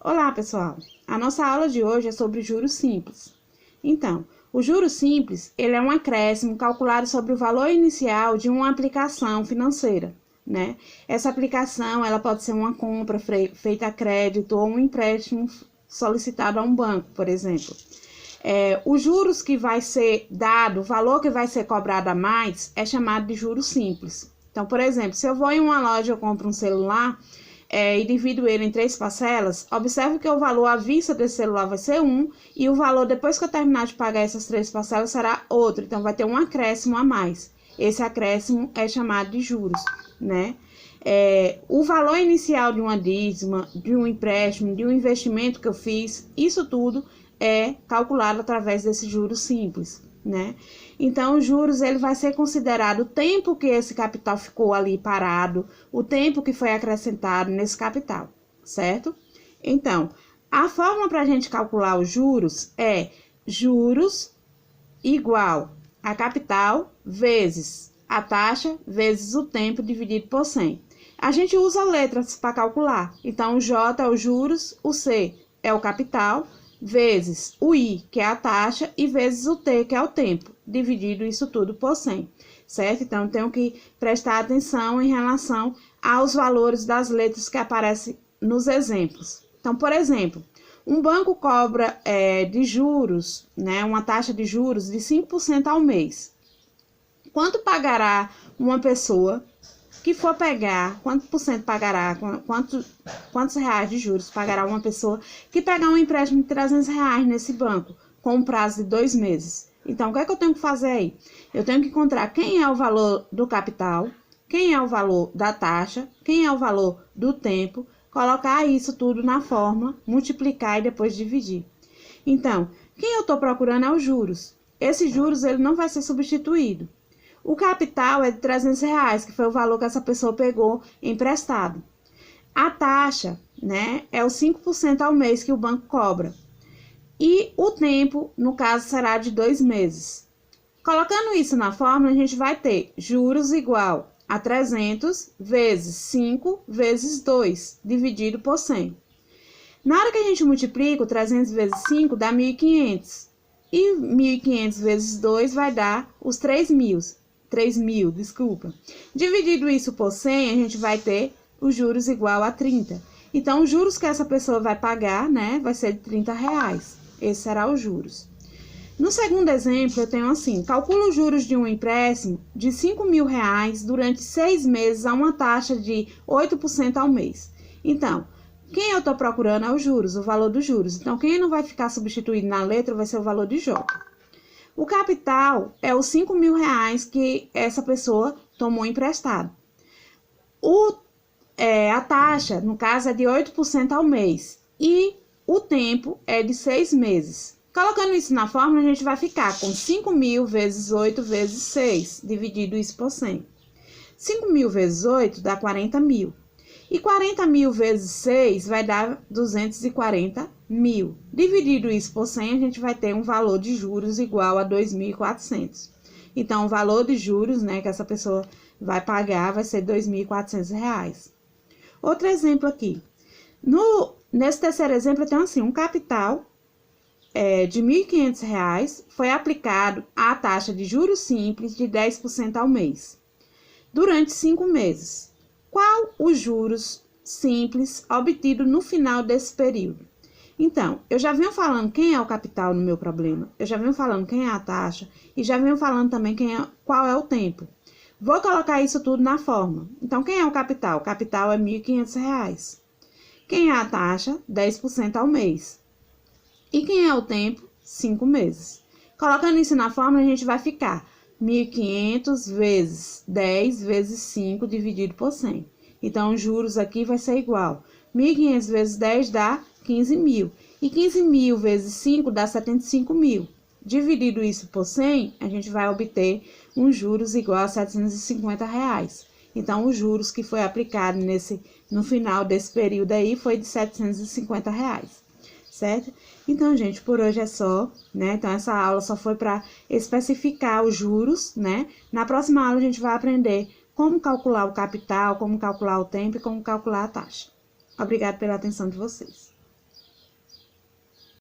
Olá, pessoal! A nossa aula de hoje é sobre juros simples. Então, o juros simples, ele é um acréscimo calculado sobre o valor inicial de uma aplicação financeira, né? Essa aplicação, ela pode ser uma compra feita a crédito ou um empréstimo solicitado a um banco, por exemplo. Os juros que vai ser dado, o valor que vai ser cobrado a mais, é chamado de juros simples. Então, por exemplo, se eu vou em uma loja e eu compro um celular, e divido ele em 3 parcelas, observe que o valor à vista desse celular vai ser 1 e o valor depois que eu terminar de pagar essas 3 parcelas será outro. Então, vai ter um acréscimo a mais. Esse acréscimo é chamado de juros, né? O valor inicial de uma dízima, de um empréstimo, de um investimento que eu fiz, isso tudo é calculado através desse juros simples, né? Então, os juros, ele vai ser considerado o tempo que esse capital ficou ali parado, o tempo que foi acrescentado nesse capital, certo? Então, a forma para a gente calcular os juros é juros igual a capital vezes a taxa vezes o tempo dividido por 100. A gente usa letras para calcular. Então, o J é o juros, o C é o capital, vezes o I, que é a taxa, e vezes o T, que é o tempo, dividido isso tudo por 100, certo? Então, tenho que prestar atenção em relação aos valores das letras que aparecem nos exemplos. Então, por exemplo, um banco cobra de juros, né, uma taxa de juros de 5% ao mês. Quanto pagará uma pessoa que for pegar, quanto por cento pagará, quantos reais de juros pagará uma pessoa que pegar um empréstimo de 300 reais nesse banco, com um prazo de 2 meses? Então, o que é que eu tenho que fazer aí? Eu tenho que encontrar quem é o valor do capital, quem é o valor da taxa, quem é o valor do tempo, colocar isso tudo na fórmula, multiplicar e depois dividir. Então, quem eu estou procurando é os juros. Esses juros, ele não vai ser substituído. O capital é de 300 reais, que foi o valor que essa pessoa pegou emprestado. A taxa, né, é os 5% ao mês que o banco cobra. E o tempo, no caso, será de 2 meses. Colocando isso na fórmula, a gente vai ter juros igual a 300 vezes 5 vezes 2, dividido por 100. Na hora que a gente multiplica, o 300 vezes 5 dá 1.500. E 1.500 vezes 2 vai dar os 3.000, desculpa. Dividido isso por 100, a gente vai ter os juros igual a 30. Então, os juros que essa pessoa vai pagar, né, vai ser de 30 reais. Esse será os juros. No segundo exemplo, eu tenho assim, calculo os juros de um empréstimo de 5.000 reais durante 6 meses a uma taxa de 8% ao mês. Então, quem eu estou procurando é os juros, o valor dos juros. Então, quem não vai ficar substituído na letra vai ser o valor de J. O capital é os 5.000 reais que essa pessoa tomou emprestado. A taxa, no caso, é de 8% ao mês. E o tempo é de 6 meses. Colocando isso na fórmula, a gente vai ficar com 5.000 vezes 8 vezes 6, dividido isso por 100. 5.000 vezes 8 dá 40.000. E 40.000 vezes 6 vai dar 240.000. Dividido isso por 100, a gente vai ter um valor de juros igual a 2.400. Então, o valor de juros, né, que essa pessoa vai pagar vai ser 2.400 reais. Outro exemplo aqui. Nesse terceiro exemplo, eu tenho assim, um capital de 1.500 reais foi aplicado à taxa de juros simples de 10% ao mês, durante 5 meses. Qual os juros simples obtido no final desse período? Então, eu já venho falando quem é o capital no meu problema, eu já venho falando quem é a taxa e já venho falando também qual é o tempo. Vou colocar isso tudo na fórmula. Então, quem é o capital? O capital é 1.500 reais. Quem é a taxa? 10% ao mês. E quem é o tempo? 5 meses. Colocando isso na fórmula, a gente vai ficar 1.500 vezes 10 vezes 5 dividido por 100. Então, os juros aqui vai ser igual. 1.500 vezes 10 dá 15.000. E 15.000 vezes 5 dá 75.000. Dividido isso por 100, a gente vai obter uns juros igual a 750 reais. Então, os juros que foi aplicado no final desse período aí foi de 750 reais. Certo? Então, gente, por hoje é só, né? Então, essa aula só foi para especificar os juros, né? Na próxima aula, a gente vai aprender como calcular o capital, como calcular o tempo e como calcular a taxa. Obrigada pela atenção de vocês.